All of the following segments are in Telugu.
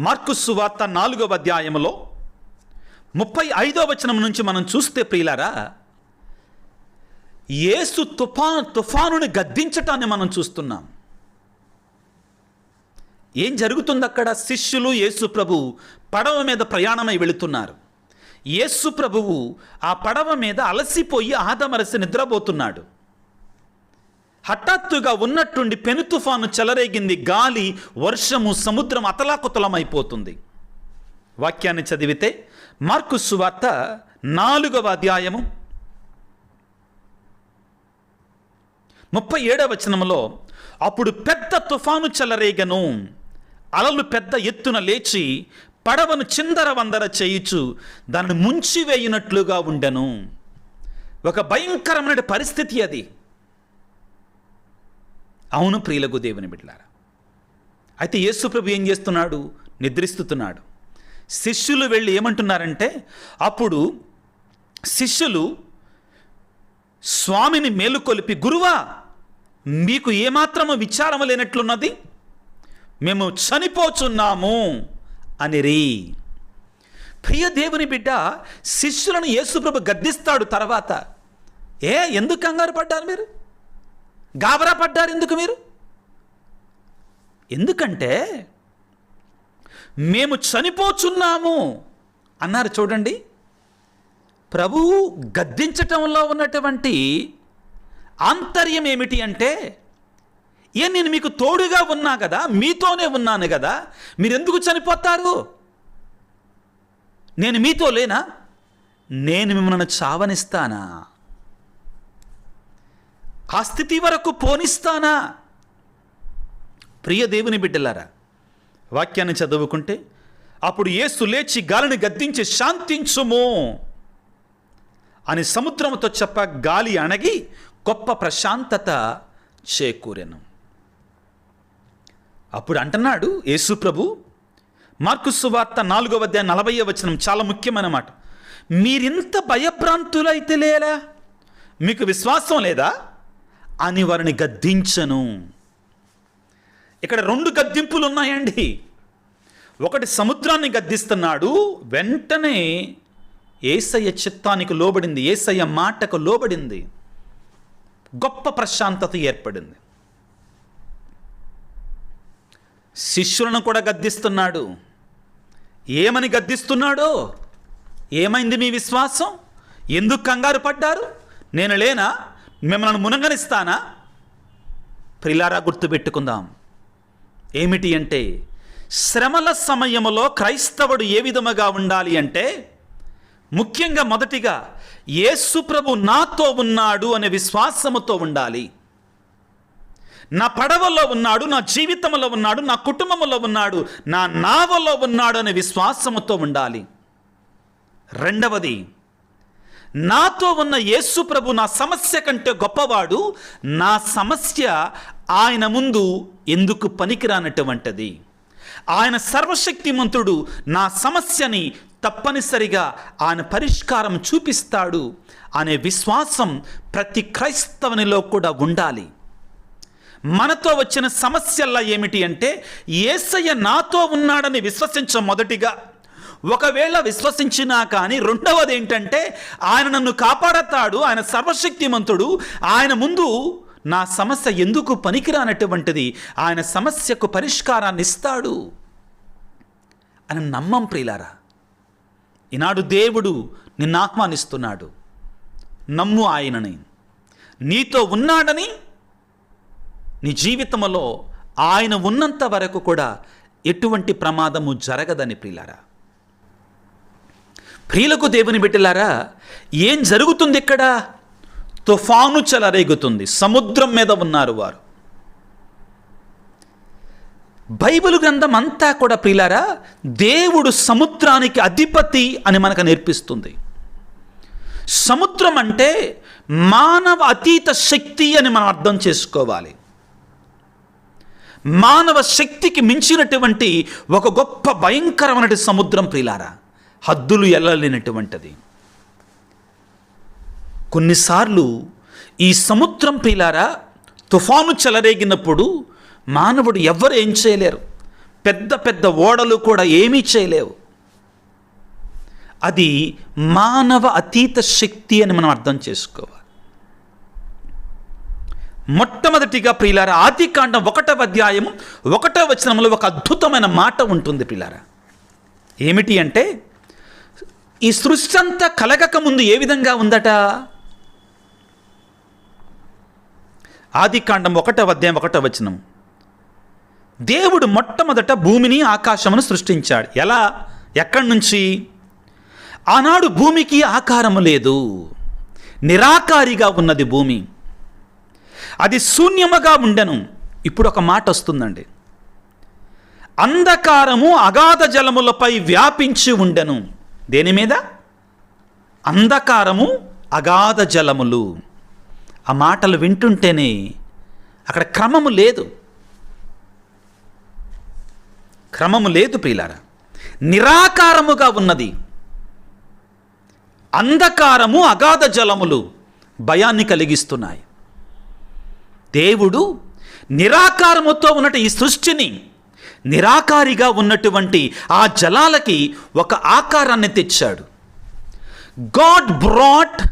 మార్కు సువార్త 4వ అధ్యాయంలో 35వ వచనం నుంచి మనం చూస్తే ప్రియులారా, యేసు తుఫానుని గద్దించటాన్ని మనం చూస్తున్నాం. ఏం జరుగుతుంది అక్కడ? శిష్యులు యేసు ప్రభు పడవ మీద ప్రయాణమై వెళుతున్నారు. యేసు ప్రభువు ఆ పడవ మీద అలసిపోయి ఆదమరసి నిద్రపోతున్నాడు. హఠాత్తుగా ఉన్నట్టుండి పెను తుఫాను చెలరేగింది. గాలి, వర్షము, సముద్రం అతలాకుతలమైపోతుంది. వాక్యాన్ని చదివితే మార్కు సువార్త 4వ అధ్యాయము 37వ వచనంలో, అప్పుడు పెద్ద తుఫాను చెలరేగను, అలలు పెద్ద ఎత్తున లేచి పడవను చిందరవందర చేయుచు దాన్ని ముంచివేయునట్లుగా ఉండెను. ఒక భయంకరమైన పరిస్థితి అది. అవును ప్రియులకు దేవుని బిడ్డలారా, అయితే యేసు ప్రభు ఏం చేస్తున్నాడు? నిద్రిస్తున్నాడు. శిష్యులు వెళ్ళి ఏమంటున్నారంటే, అప్పుడు శిష్యులు స్వామిని మేలుకొలిపి, గురువా, మీకు ఏమాత్రము విచారము లేనట్లున్నది, మేము చనిపోచున్నాము అనిరి. ప్రియ దేవుని బిడ్డ, శిష్యులను యేసుప్రభు గద్దిస్తాడు. తర్వాత ఎందుకు కంగారు పడ్డారు మీరు? గాబరా పడ్డారు ఎందుకు మీరు? ఎందుకంటే మేము చనిపోచున్నాము అన్నారు. చూడండి, ప్రభువు గద్దించటంలో ఉన్నటువంటి ఆంతర్యం ఏమిటి అంటే, నేను మీకు తోడుగా ఉన్నా కదా, మీతోనే ఉన్నాను కదా, మీరెందుకు చనిపోతారు? నేను మీతో లేనా? నేను మిమ్మల్ని చావనిస్తానా? ఆ స్థితి వరకు పోనిస్తానా? ప్రియ దేవుని బిడ్డలారా, వాక్యాన్ని చదువుకుంటే, అప్పుడు యేసు లేచి గాలిని గద్దించి శాంతించుము అని సముద్రముతో చెప్ప, గాలి అణగి గొప్ప ప్రశాంతత చేకూరెను. అప్పుడు అంటున్నాడు యేసు ప్రభు, మార్కు సువార్త 4వ అధ్యాయం 40వ వచనం, చాలా ముఖ్యమైన మాట. మీరింత భయభ్రాంతులైతే లేరా? మీకు విశ్వాసం లేదా అని వారిని గద్దించను. ఇక్కడ 2 గద్దింపులు ఉన్నాయండి. ఒకటి సముద్రాన్ని గద్దిస్తున్నాడు, వెంటనే యేసయ్య చిత్తానికి లోబడింది, యేసయ్య మాటకు లోబడింది, గొప్ప ప్రశాంతత ఏర్పడింది. శిష్యులను కూడా గద్దిస్తున్నాడు. ఏమని గద్దిస్తున్నాడో? ఏమైంది మీ విశ్వాసం? ఎందుకు కంగారు పడ్డారు? నేను లేనా? మిమ్మల్ని మునగనిస్తానా? ప్రిలారా, గుర్తుపెట్టుకుందాం. ఏమిటి అంటే, శ్రమల సమయంలో క్రైస్తవుడు ఏ విధముగా ఉండాలి అంటే, ముఖ్యంగా మొదటిగా యేసు ప్రభు నాతో ఉన్నాడు అనే విశ్వాసముతో ఉండాలి. నా పడవలో ఉన్నాడు, నా జీవితంలో ఉన్నాడు, నా కుటుంబంలో ఉన్నాడు, నా నావలో ఉన్నాడు అనే విశ్వాసముతో ఉండాలి. రెండవది, నాతో ఉన్న యేసు ప్రభు నా సమస్య కంటే గొప్పవాడు, నా సమస్య ఆయన ముందు ఎందుకు పనికిరానటువంటిది, ఆయన సర్వశక్తిమంతుడు, నా సమస్యని తప్పనిసరిగా ఆయన పరిష్కారం చూపిస్తాడు అనే విశ్వాసం ప్రతి క్రైస్తవునిలో కూడా ఉండాలి. మనతో వచ్చిన సమస్యల్లా ఏమిటి అంటే, యేసయ్య నాతో ఉన్నాడని విశ్వసించం మొదటిగా. ఒకవేళ విశ్వసించినా కానీ రెండవది ఏంటంటే, ఆయన నన్ను కాపాడతాడు, ఆయన సర్వశక్తిమంతుడు, ఆయన ముందు నా సమస్య ఎందుకు పనికిరానటువంటిది, ఆయన సమస్యకు పరిష్కారాన్ని ఇస్తాడు అని నమ్మం ప్రియులారా. ఈనాడు దేవుడు నిన్ను ఆహ్వానిస్తున్నాడు. నమ్ము ఆయనని, నీతో ఉన్నాడని. నీ జీవితంలో ఆయన ఉన్నంత వరకు కూడా ఎటువంటి ప్రమాదము జరగదని ప్రియులారా. ప్రియులకు దేవుని బిడ్డలారా, ఏం జరుగుతుంది ఇక్కడ? తుఫాను చెలరేగుతుంది, సముద్రం మీద ఉన్నారు వారు. బైబిల్ గ్రంథం అంతా కూడా ప్రియులారా, దేవుడు సముద్రానికి అధిపతి అని మనకు నేర్పిస్తుంది. సముద్రం అంటే మానవ అతీత శక్తి అని మనం అర్థం చేసుకోవాలి. మానవ శక్తికి మించినటువంటి ఒక గొప్ప భయంకరమైన సముద్రం ప్రియులారా, హద్దులు ఎల్లలేనటువంటిది. కొన్నిసార్లు ఈ సముద్రం ప్రియులారా తుఫాను చెలరేగినప్పుడు మానవుడు ఎవ్వరు ఏం చేయలేరు. పెద్ద పెద్ద ఓడలు కూడా ఏమీ చేయలేవు. అది మానవ అతీత శక్తి అని మనం అర్థం చేసుకోవాలి. మొట్టమొదటిగా ప్రియులారా, ఆదికాండం 1వ అధ్యాయము 1వ వచనంలో ఒక అద్భుతమైన మాట ఉంటుంది ప్రియులారా. ఏమిటి అంటే, ఈ సృష్టి అంతా కలగక ముందు ఏ విధంగా ఉందట? ఆదికాండం 1వ అధ్యాయం 1వ వచనం, దేవుడు మొట్టమొదట భూమిని ఆకాశమును సృష్టించాడు. ఎలా? ఎక్కడి నుంచి? ఆనాడు భూమికి ఆకారము లేదు, నిరాకారిగా ఉన్నది భూమి, అది శూన్యముగా ఉండెను. ఇప్పుడు ఒక మాట వస్తుందండి, అంధకారము అగాధ జలములపై వ్యాపించి ఉండెను. దేని మీద? అంధకారము అగాధ జలములు. ఆ మాటలు వింటుంటేనే అక్కడ క్రమము లేదు, క్రమము లేదు ప్రియులారా. నిరాకారముగా ఉన్నది. అంధకారము అగాధ జలములు భయాన్ని కలిగిస్తున్నాయి. దేవుడు నిరాకారముతో ఉన్నట్టు ఈ సృష్టిని, నిరాకారిగా ఉన్నటువంటి ఆ జలాలకి ఒక ఆకారాన్ని తెచ్చాడు. God brought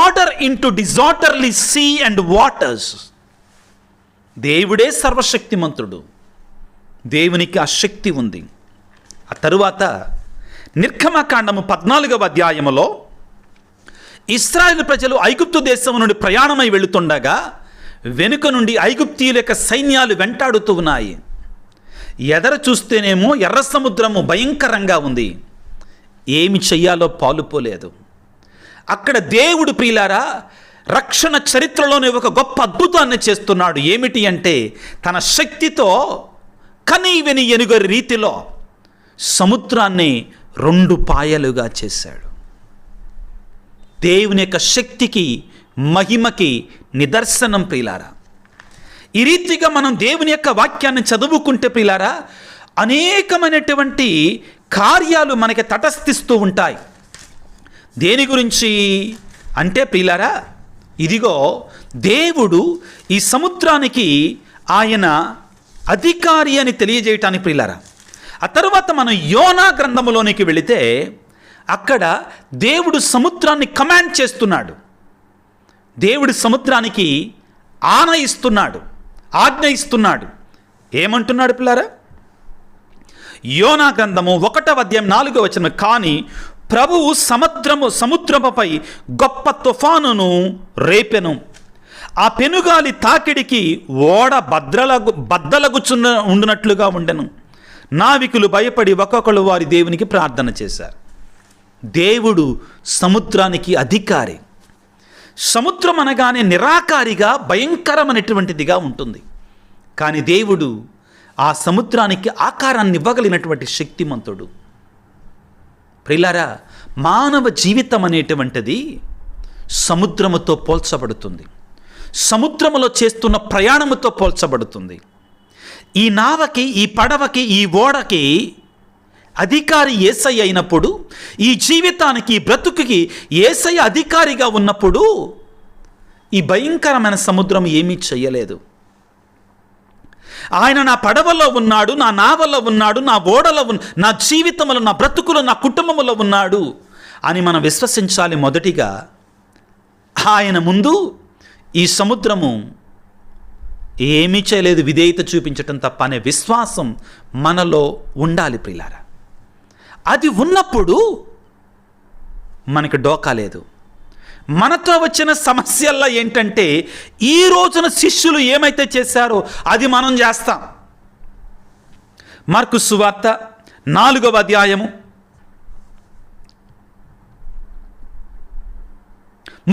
order into disorderly sea and waters. దేవుడే సర్వశక్తిమంతుడు, దేవునికి ఆ శక్తి ఉంది. ఆ తరువాత నిర్గమకాండము 14వ అధ్యాయములో ఇశ్రాయేలు ప్రజలు ఐగుప్తు దేశం నుండి ప్రయాణమై వెళుతుండగా వెనుక నుండి ఐగుప్తీయుల యొక్క సైన్యాలు వెంటాడుతూ ఉన్నాయి. ఎదర చూస్తేనేమో ఎర్ర సముద్రము భయంకరంగా ఉంది, ఏమి చెయ్యాలో పాలుపోలేదు. అక్కడ దేవుడు ప్రియులారా రక్షణ చరిత్రలోనే ఒక గొప్ప అద్భుతాన్ని చేస్తున్నాడు. ఏమిటి అంటే, తన శక్తితో కనీవిని ఎనుగరి రీతిలో సముద్రాన్ని 2 పాయలుగా చేశాడు. దేవుని యొక్క శక్తికి, మహిమకి నిదర్శనం ప్రియులారా. ఈ రీతిగా మనం దేవుని యొక్క వాక్యాన్ని చదువుకుంటే ప్రియులారా, అనేకమైనటువంటి కార్యాలు మనకి తటస్థిస్తూ ఉంటాయి. దేని గురించి అంటే ప్రియులారా, ఇదిగో దేవుడు ఈ సముద్రానికి ఆయన అధికారి అని తెలియజేయటానికి ప్రియులారా. ఆ తర్వాత మనం యోనా గ్రంథములోనికి వెళితే అక్కడ దేవుడు సముద్రాన్ని కమాండ్ చేస్తున్నాడు. దేవుడు సముద్రానికి ఆజ్ఞ ఇస్తున్నాడు. ఏమంటున్నాడు పిల్లారా? యోనా గ్రంథము 1వ అధ్యాయం 4వ వచనం, కానీ ప్రభువు సముద్రముపై గొప్ప తుఫానును రేపెను, ఆ పెనుగాలి తాకిడికి ఓడ బద్దలగుచున్న ఉండునట్లుగా ఉండెను. నావికులు భయపడి ఒక్కొక్కరు వారి దేవునికి ప్రార్థన చేశారు. దేవుడు సముద్రానికి అధికారి. సముద్రం అనగానే నిరాకారిగా భయంకరమైనటువంటిదిగా ఉంటుంది, కానీ దేవుడు ఆ సముద్రానికి ఆకారాన్ని ఇవ్వగలిగినటువంటి శక్తిమంతుడు. ప్రియులారా, మానవ జీవితం అనేటువంటిది సముద్రముతో పోల్చబడుతుంది, సముద్రములో చేస్తున్న ప్రయాణముతో పోల్చబడుతుంది. ఈ నావకి, ఈ పడవకి, ఈ ఓడకి అధికారి యేసయ్య అయినప్పుడు, ఈ జీవితానికి, ఈ బ్రతుకుకి యేసయ్య అధికారిగా ఉన్నప్పుడు ఈ భయంకరమైన సముద్రం ఏమీ చెయ్యలేదు. ఆయన నా పడవలో ఉన్నాడు, నా నావలో ఉన్నాడు, నా ఓడలో నా జీవితంలో, నా బ్రతుకులో, నా కుటుంబంలో ఉన్నాడు అని మనం విశ్వసించాలి. మొదటిగా ఆయన ముందు ఈ సముద్రము ఏమీ చేయలేదు, విధేయత చూపించటం తప్ప అనే విశ్వాసం మనలో ఉండాలి ప్రియులారా. అది ఉన్నప్పుడు మనకి డోకా లేదు. మనతో వచ్చిన సమస్యల్లో ఏంటంటే, ఈ రోజున శిష్యులు ఏమైతే చేశారో అది మనం చేస్తాం. మార్కు సువార్త 4వ అధ్యాయము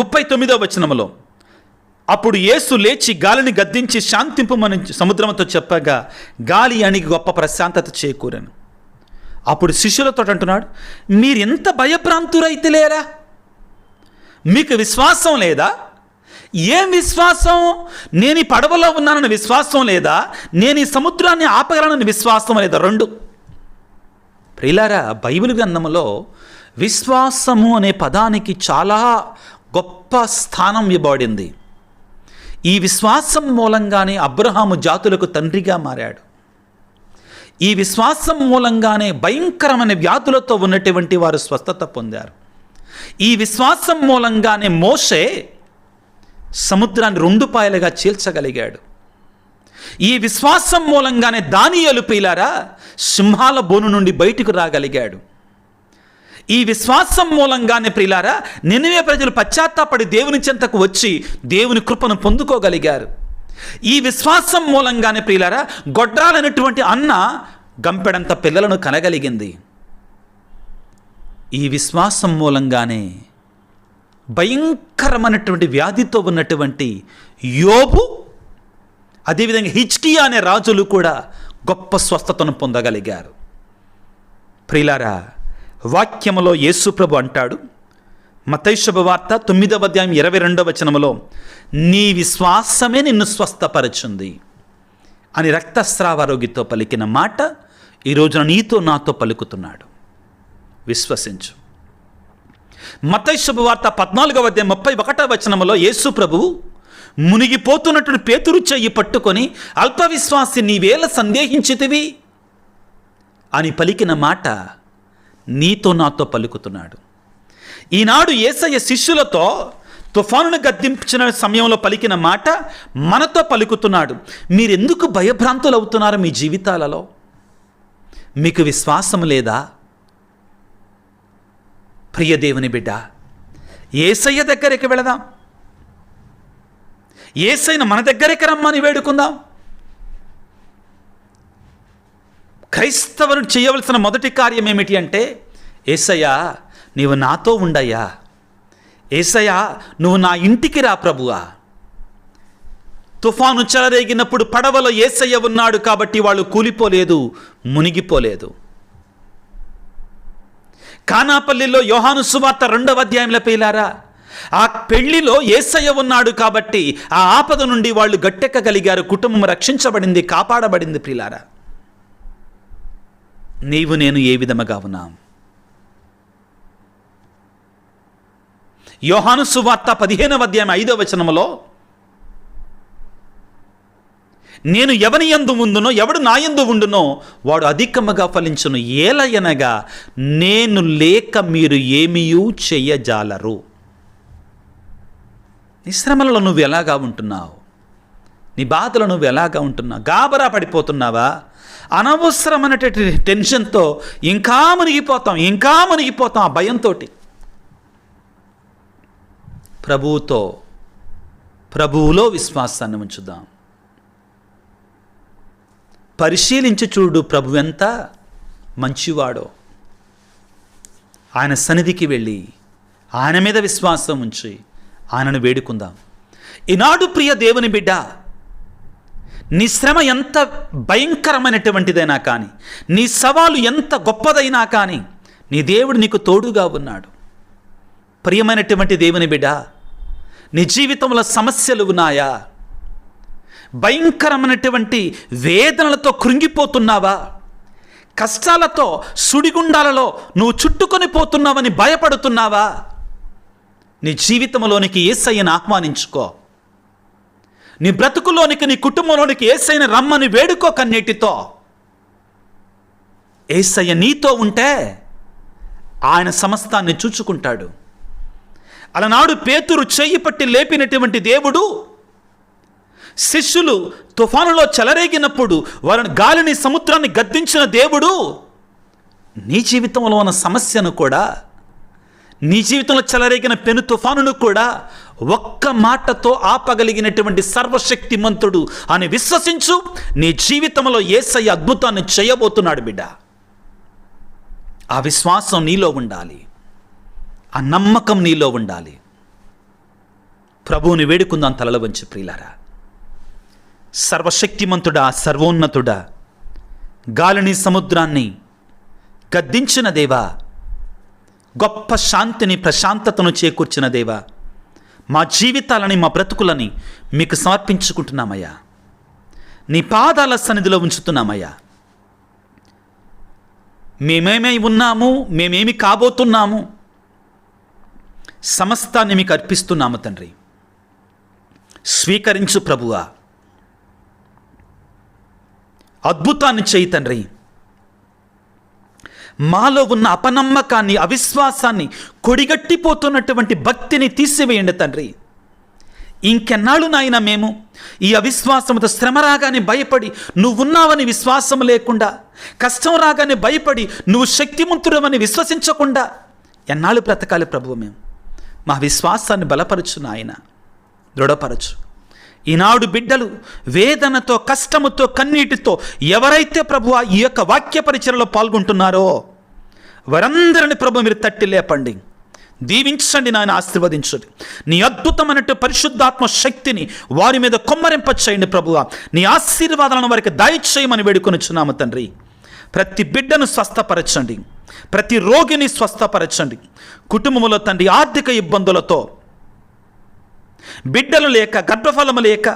39వ వచనములో, అప్పుడు యేసు లేచి గాలిని గద్దించి శాంతింపుమని సముద్రముతో చెప్పగా గాలి అణిగి గొప్ప ప్రశాంతత చేకూరాను. అప్పుడు శిష్యులతో అంటున్నాడు, మీరెంత భయభ్రాంతురైతే లేరా? మీకు విశ్వాసం లేదా? ఏం విశ్వాసం? నేను ఈ పడవలో ఉన్నానని విశ్వాసం లేదా? నేను ఈ సముద్రాన్ని ఆపగలనని విశ్వాసం లేదా? 2. ప్రియులారా, బైబిల్ గ్రంథములో విశ్వాసము అనే పదానికి చాలా గొప్ప స్థానం ఇవ్వబడింది. ఈ విశ్వాసం మూలంగానే అబ్రహాము జాతులకు తండ్రిగా మారాడు. ఈ విశ్వాసం మూలంగానే భయంకరమైన వ్యాధులతో ఉన్నటువంటి వారు స్వస్థత పొందారు. ఈ విశ్వాసం మూలంగానే మోషే సముద్రాన్ని 2 పాయలుగా చీల్చగలిగాడు. ఈ విశ్వాసం మూలంగానే దానియేలు ప్రియులారా సింహాల బోను నుండి బయటకు రాగలిగాడు. ఈ విశ్వాసం మూలంగానే ప్రియులారా నినివే ప్రజలు పశ్చాత్తాపడి దేవుని చెంతకు వచ్చి దేవుని కృపను పొందుకోగలిగారు. ఈ విశ్వాసం మూలంగానే ప్రియులారా గొడ్రాలైనటువంటి అన్న గంపెడంత పిల్లలను కనగలిగింది. ఈ విశ్వాసం మూలంగానే భయంకరమైనటువంటి వ్యాధితో ఉన్నటువంటి యోబు, అదేవిధంగా హిజ్కియా అనే రాజులు కూడా గొప్ప స్వస్థతను పొందగలిగారు. ప్రియులారా వాక్యములో యేసు ప్రభు అంటాడు, మత్తయి శుభవార్త 9వ అధ్యాయం 22వ వచనములో, నీ విశ్వాసమే నిన్ను స్వస్థపరచుంది అని రక్తస్రావ రోగితో పలికిన మాట ఈ రోజున నీతో నాతో పలుకుతున్నాడు. విశ్వసించు. మత్తయి శుభవార్త 14వ అధ్యాయం 31వ వచనములో యేసు ప్రభువు మునిగిపోతున్నటువంటి పేతురు చెయ్యి పట్టుకొని, అల్ప విశ్వాసి నీవేళ సందేహించితివి అని పలికిన మాట నీతో నాతో పలుకుతున్నాడు. ఈనాడు యేసయ్య శిష్యులతో తుఫానును గద్దించిన సమయంలో పలికిన మాట మనతో పలుకుతున్నాడు. మీరెందుకు భయభ్రాంతులు అవుతున్నారు? మీ జీవితాలలో మీకు విశ్వాసం లేదా? ప్రియ దేవుని బిడ్డ, యేసయ్య దగ్గరికి వెళదాం. యేసయ్యను మన దగ్గరికి రమ్మని వేడుకుందాం. క్రైస్తవులు చేయవలసిన మొదటి కార్యం ఏమిటి అంటే, యేసయ్యా నీవు నాతో ఉండయ్యా, యేసయ్యా నువ్వు నా ఇంటికి రా ప్రభువా. తుఫాను చెలరేగినప్పుడు పడవలో యేసయ్య ఉన్నాడు కాబట్టి వాళ్ళు కూలిపోలేదు, మునిగిపోలేదు. కానాపల్లిలో యోహాను సువార్త 2వ అధ్యాయంలో ప్రియులారా ఆ పెళ్లిలో యేసయ్య ఉన్నాడు కాబట్టి ఆ ఆపద నుండి వాళ్ళు గట్టెక్కగలిగారు. కుటుంబం రక్షించబడింది, కాపాడబడింది. ప్రియులారా నీవు నేను ఏ విధముగా ఉన్నాం? యోహాను సువార్త 15వ అధ్యాయం 5వ వచనములో, నేను ఎవని యందు ఉండునో ఎవడు నా యందు ఉండునో వాడు అధికముగా ఫలించును, ఏలయనగా నేను లేక మీరు ఏమీయూ చెయ్యజాలరు. నీ శ్రమలలో నువ్వు ఎలాగా ఉంటున్నావు? నీ బాధలో నువ్వు ఎలాగా ఉంటున్నావు? గాబరా పడిపోతున్నావా? అనవసరమైనటువంటి టెన్షన్తో ఇంకా మునిగిపోతాం ఆ భయంతో. ప్రభువులో విశ్వాసాన్ని ఉంచుదాం. పరిశీలించి చూడు ప్రభు ఎంత మంచివాడో. ఆయన సన్నిధికి వెళ్ళి ఆయన మీద విశ్వాసం ఉంచి ఆయనను వేడుకుందాం. ఈనాడు ప్రియ దేవుని బిడ్డ, నీ శ్రమ ఎంత భయంకరమైనటువంటిదైనా కానీ, నీ సవాలు ఎంత గొప్పదైనా కానీ, నీ దేవుడు నీకు తోడుగా ఉన్నాడు. ప్రియమైనటువంటి దేవుని బిడ్డ, నీ జీవితంలో సమస్యలు ఉన్నాయా? భయంకరమైనటువంటి వేదనలతో కృంగిపోతున్నావా? కష్టాలతో సుడిగుండాలలో నువ్వు చుట్టుకొని పోతున్నావని భయపడుతున్నావా? నీ జీవితంలోనికి యేసయ్యను ఆహ్వానించుకో. నీ బ్రతుకులోనికి, నీ కుటుంబంలోనికి యేసయ్యను రమ్మని వేడుకో కన్నీటితో. యేసయ్య నీతో ఉంటే ఆయన సమస్తాన్ని చూచుకుంటాడు. అలనాడు పేతురు చెయ్యి పట్టి లేపినటువంటి దేవుడు, శిష్యులు తుఫానులో చెలరేగినప్పుడు వారిని గాలిని సముద్రాన్ని గద్దించిన దేవుడు, నీ జీవితంలో ఉన్న సమస్యను కూడా, నీ జీవితంలో చెలరేగిన పెను తుఫానును కూడా ఒక్క మాటతో ఆపగలిగినటువంటి సర్వశక్తిమంతుడు అని విశ్వసించు. నీ జీవితంలో యేసయ్య అద్భుతాన్ని చేయబోతున్నాడు బిడ్డ. ఆ విశ్వాసం నీలో ఉండాలి, ఆ నమ్మకం నీలో ఉండాలి. ప్రభువుని వేడుకుందాం తలల వంచి ప్రియులారా. సర్వశక్తిమంతుడా, సర్వోన్నతుడా, గాలిని సముద్రాన్ని గద్దించిన దేవా, గొప్ప శాంతిని ప్రశాంతతను చేకూర్చిన దేవా, మా జీవితాలని మా బ్రతుకులని మీకు సమర్పించుకుంటున్నామయ్యా. నీ పాదాల సన్నిధిలో ఉంచుతున్నామయ్యా. మేమేమై ఉన్నాము, మేమేమి కాబోతున్నాము, సమస్తాన్ని మీకు అర్పిస్తున్నాము తండ్రి. స్వీకరించు ప్రభువా, అద్భుతాన్ని చేయి తండ్రి. మాలో ఉన్న అపనమ్మకాన్ని, అవిశ్వాసాన్ని, కొడిగట్టిపోతున్నటువంటి భక్తిని తీసివేయండి తండ్రి. ఇంకెన్నాళ్ళు నాయన మేము ఈ అవిశ్వాసంతో శ్రమ రాగానే భయపడి నువ్వున్నావని విశ్వాసం లేకుండా, కష్టం రాగానే భయపడి నువ్వు శక్తిమంతుడవని విశ్వసించకుండా ఎన్నాళ్ళు బ్రతకాలి ప్రభువు? మేము మా విశ్వాసాన్ని బలపరచు నాయన, దృఢపరచు. ఈనాడు బిడ్డలు వేదనతో, కష్టముతో, కన్నీటితో ఎవరైతే ప్రభువా ఈ యొక్క వాక్య పరిచర్యలో పాల్గొంటున్నారో వారందరిని ప్రభు మీరు తట్టి లేపండి, దీవించండి నాయన, ఆశీర్వదించండి. నీ అద్భుతమైనట్టు పరిశుద్ధాత్మ శక్తిని వారి మీద కొమ్మరింపచేయండి ప్రభువా. నీ ఆశీర్వాదాలను వారికి దయచేయమని వేడుకొనిచున్నాము తండ్రి. ప్రతి బిడ్డను స్వస్థపరచండి, ప్రతి రోగిని స్వస్థపరచండి. కుటుంబంలో తండ్రి ఆర్థిక ఇబ్బందులతో, బిడ్డలు లేక, గర్భఫలము లేక,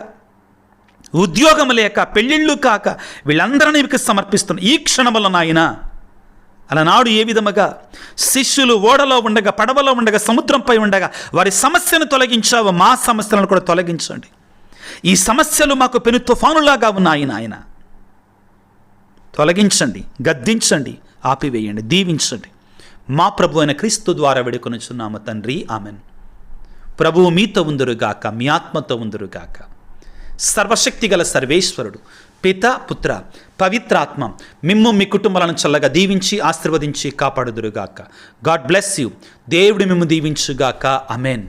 ఉద్యోగం లేక, పెళ్ళిళ్ళు కాక వీళ్ళందరినీ మీకు సమర్పిస్తున్న ఈ క్షణములో నాయన, అలనాడు ఏ విధముగా శిష్యులు ఓడలో ఉండగా, పడవలో ఉండగా, సముద్రంపై ఉండగా వారి సమస్యను తొలగించావు, మా సమస్యలను కూడా తొలగించండి. ఈ సమస్యలు మాకు పెను తుఫానులాగా ఉన్నాయి నాయన, తొలగించండి, గద్దించండి, ఆపివేయండి, దీవించండి. మా ప్రభు అయిన క్రీస్తు ద్వారా వేడుకొనుచున్నాము తండ్రి, ఆమెన్. ప్రభువు మీతో ఉందురుగాక, మీ ఆత్మతో ఉందురుగాక. సర్వశక్తి గల సర్వేశ్వరుడు పిత, పుత్ర, పవిత్రాత్మ మిమ్ము మీ కుటుంబాలను చల్లగా దీవించి ఆశీర్వదించి కాపాడుదురుగాక. God bless you. దేవుడు మిమ్ము దీవించుగాక. ఆమేన్.